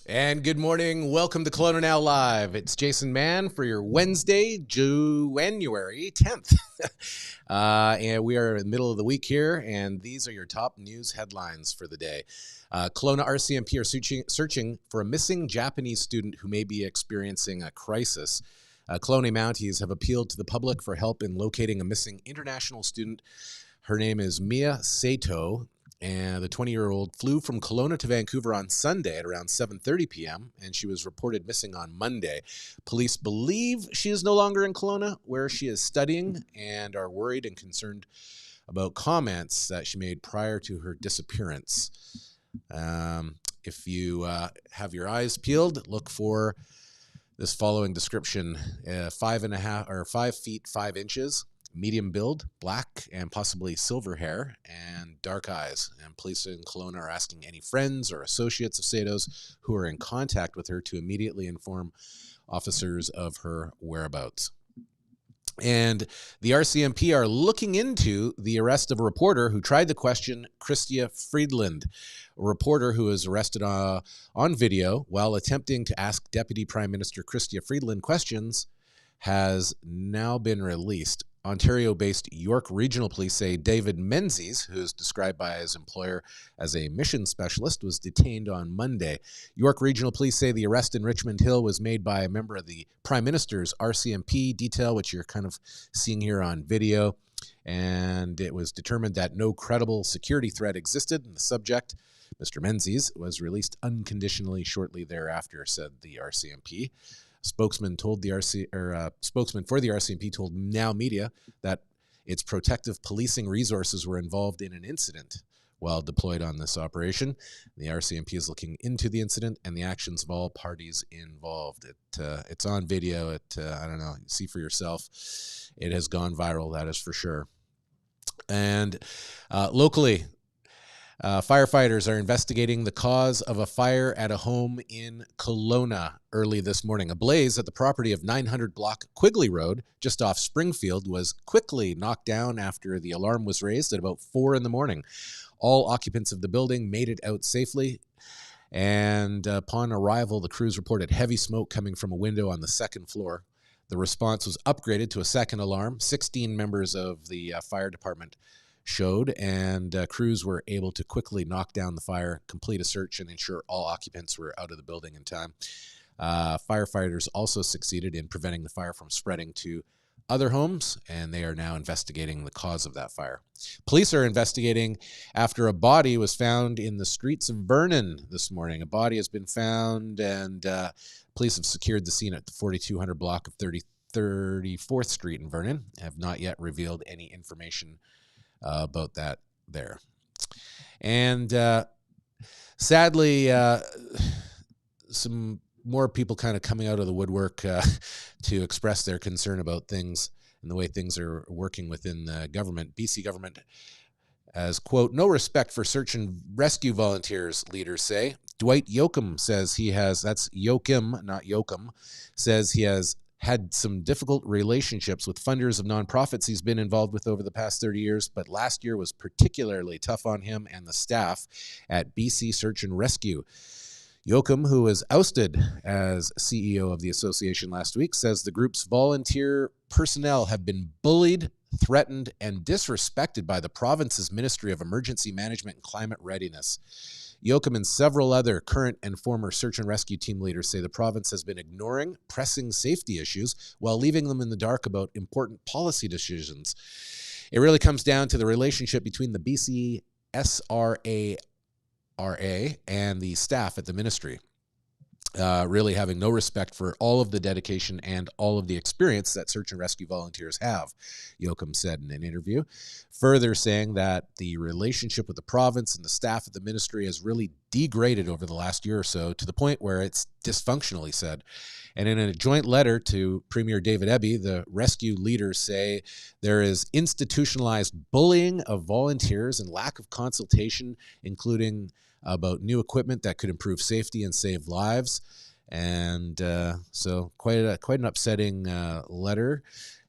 And good morning. Welcome to Kelowna Now Live. It's Jason Mann for your Wednesday, January 10th. And we are in the middle of the week here, and these are your top news headlines for the day. Kelowna RCMP are searching for a missing Japanese student who may be experiencing a crisis. Kelowna Mounties have appealed to the public for help in locating a missing international student. Her name is Mia Sato. And the 20-year-old flew from Kelowna to Vancouver on Sunday at around 7:30 p.m., and she was reported missing on Monday. Police believe she is no longer in Kelowna, where she is studying, and are worried and concerned about comments that she made prior to her disappearance. If you have your eyes peeled, look for this following description: 5 feet 5 inches. Medium build, black and possibly silver hair, and dark eyes. And police in Kelowna are asking any friends or associates of Sato's who are in contact with her to immediately inform officers of her whereabouts. And the RCMP are looking into the arrest of a reporter who tried to question Chrystia Freeland, a reporter who was arrested on video while attempting to ask Deputy Prime Minister Chrystia Freeland questions, has now been released. Ontario-based York Regional Police say David Menzies, who is described by his employer as a mission specialist, was detained on Monday. York Regional Police say the arrest in Richmond Hill was made by a member of the Prime Minister's RCMP detail, which you're kind of seeing here on video. And it was determined that no credible security threat existed, and the subject, Mr. Menzies, was released unconditionally shortly thereafter, said the RCMP. Spokesman for the RCMP told Now Media that its protective policing resources were involved in an incident while deployed on this operation. The RCMP is looking into the incident and the actions of all parties involved. It's on video. I don't know. See for yourself. It has gone viral, that is for sure. And locally, firefighters are investigating the cause of a fire at a home in Kelowna early this morning. A blaze at the property of 900 block Quigley Road, just off Springfield, was quickly knocked down after the alarm was raised at about 4 in the morning. All occupants of the building made it out safely, and upon arrival, the crews reported heavy smoke coming from a window on the second floor. The response was upgraded to a second alarm. 16 members of the fire department showed, and crews were able to quickly knock down the fire, complete a search, and ensure all occupants were out of the building in time. Firefighters also succeeded in preventing the fire from spreading to other homes, and they are now investigating the cause of that fire. Police are investigating after a body was found in the streets of Vernon this morning. A body has been found, and police have secured the scene at the 4200 block of 34th Street in Vernon, have not yet revealed any information about that there. And sadly, some more people kind of coming out of the woodwork to express their concern about things and the way things are working within the government. BC government has, quote, no respect for search and rescue volunteers, leaders say. Dwight Yoakum says he has, that's Yoakim, not Yoakum, says he has had some difficult relationships with funders of nonprofits he's been involved with over the past 30 years, but last year was particularly tough on him and the staff at BC Search and Rescue. Yoakum, who was ousted as CEO of the association last week, says the group's volunteer personnel have been bullied, threatened, and disrespected by the province's Ministry of Emergency Management and Climate Readiness. Yoakum and several other current and former search and rescue team leaders say the province has been ignoring pressing safety issues while leaving them in the dark about important policy decisions. It really comes down to the relationship between the BC SRARA and the staff at the ministry. Really having no respect for all of the dedication and all of the experience that search and rescue volunteers have, Yoakum said in an interview. Further saying that the relationship with the province and the staff at the ministry has really degraded over the last year or so to the point where it's dysfunctional, he said. And in a joint letter to Premier David Eby, the rescue leaders say there is institutionalized bullying of volunteers and lack of consultation, including about new equipment that could improve safety and save lives. And so quite an upsetting letter.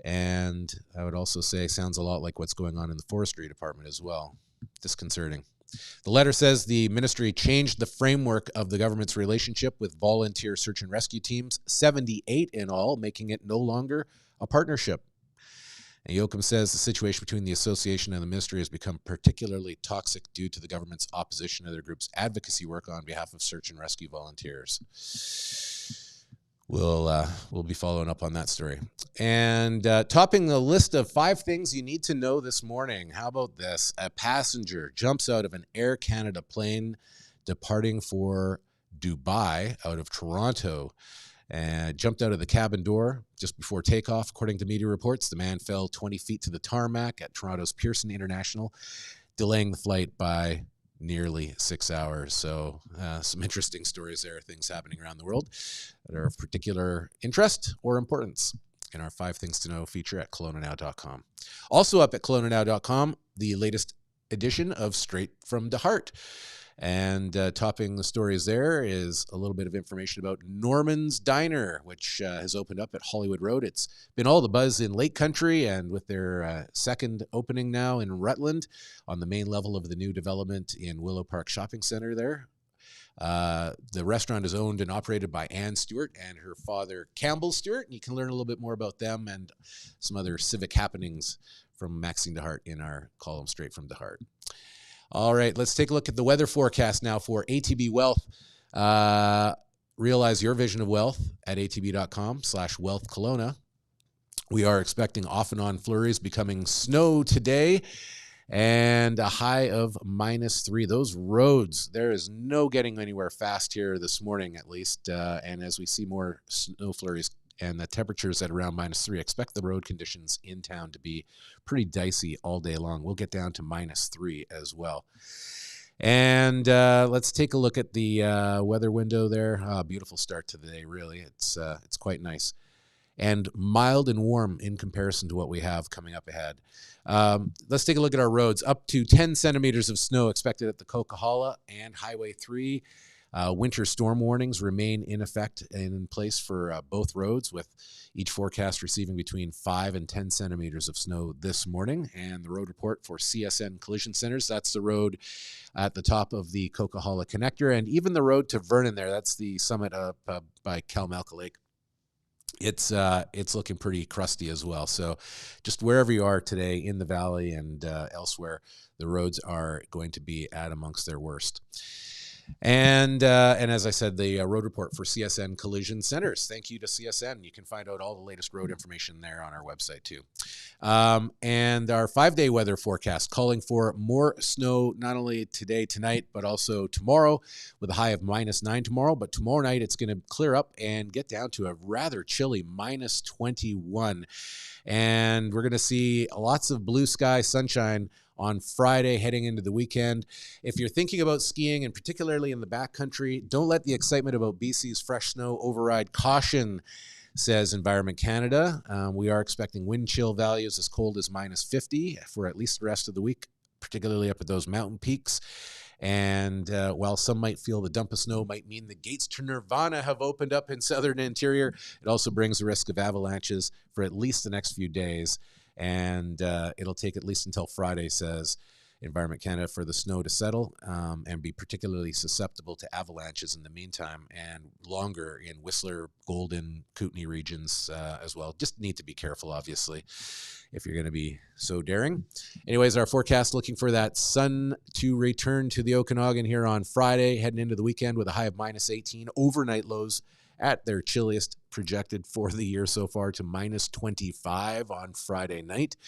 And I would also say sounds a lot like what's going on in the forestry department as well. Disconcerting. The letter says the ministry changed the framework of the government's relationship with volunteer search and rescue teams, 78 in all, making it no longer a partnership. And Yoakum says the situation between the association and the ministry has become particularly toxic due to the government's opposition to their group's advocacy work on behalf of search and rescue volunteers. We'll be following up on that story. And topping the list of 5 things you need to know this morning. How about this? A passenger jumps out of an Air Canada plane departing for Dubai out of Toronto and jumped out of the cabin door just before takeoff. According to media reports, the man fell 20 feet to the tarmac at Toronto's Pearson International, delaying the flight by nearly 6 hours. So some interesting stories there, things happening around the world that are of particular interest or importance in our 5 Things to Know feature at KelownaNow.com. Also up at KelownaNow.com, the latest edition of Straight from the Heart. And topping the stories there is a little bit of information about Norman's Diner, which has opened up at Hollywood Road. It's been all the buzz in Lake Country, and with their second opening now in Rutland on the main level of the new development in Willow Park Shopping Center there. The restaurant is owned and operated by Ann Stewart and her father, Campbell Stewart. And you can learn a little bit more about them and some other civic happenings from Maxine to Heart in our column Straight from the Heart. All right, let's take a look at the weather forecast now for ATB Wealth. Realize your vision of wealth at atb.com/wealth Kelowna. We are expecting off and on flurries becoming snow today and a high of -3. Those roads, there is no getting anywhere fast here this morning at least. And as we see more snow flurries and the temperatures at around -3, expect the road conditions in town to be pretty dicey all day long. We'll get down to -3 as well. And let's take a look at the weather window there. Beautiful start to the day, really. It's quite nice. And mild and warm in comparison to what we have coming up ahead. Let's take a look at our roads. Up to 10 centimeters of snow expected at the Coquihalla and Highway 3. Winter storm warnings remain in effect and in place for both roads, with each forecast receiving between 5 and 10 centimeters of snow this morning. And the road report for CSN Collision Centers, that's the road at the top of the Coquihalla Connector, and even the road to Vernon there, that's the summit up by Kalmalka Lake. It's looking pretty crusty as well. So just wherever you are today in the valley and elsewhere, the roads are going to be at amongst their worst. And as I said, the road report for CSN Collision Centers. Thank you to CSN. You can find out all the latest road information there on our website too. And our 5-day weather forecast calling for more snow not only today, tonight, but also tomorrow, with a high of -9 tomorrow. But tomorrow night it's going to clear up and get down to a rather chilly -21. And we're going to see lots of blue sky sunshine on Friday heading into the weekend. If you're thinking about skiing, and particularly in the backcountry, don't let the excitement about BC's fresh snow override caution, says Environment Canada. We are expecting wind chill values as cold as -50 for at least the rest of the week, particularly up at those mountain peaks. And while some might feel the dump of snow might mean the gates to nirvana have opened up in southern interior, it also brings the risk of avalanches for at least the next few days. And it'll take at least until Friday, says Environment Canada, for the snow to settle and be particularly susceptible to avalanches in the meantime, and longer in Whistler, Golden, Kootenay regions as well. Just need to be careful, obviously, if you're going to be so daring. Anyways, our forecast looking for that sun to return to the Okanagan here on Friday, heading into the weekend with a high of -18, overnight lows at their chilliest projected for the year so far to -25 on Friday night.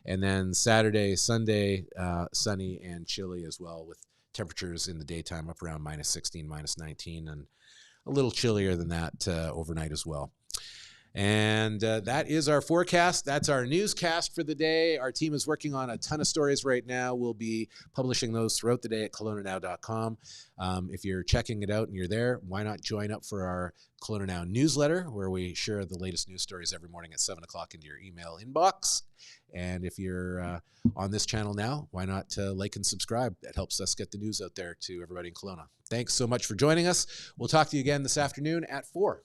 And then Saturday, Sunday, sunny and chilly as well, with temperatures in the daytime up around -16, -19, and a little chillier than that overnight as well. And that is our forecast. That's our newscast for the day. Our team is working on a ton of stories right now. We'll be publishing those throughout the day at KelownaNow.com. If you're checking it out and you're there, why not join up for our Kelowna Now newsletter, where we share the latest news stories every morning at 7 o'clock into your email inbox. And if you're on this channel now, why not like and subscribe? That helps us get the news out there to everybody in Kelowna. Thanks so much for joining us. We'll talk to you again this afternoon at 4.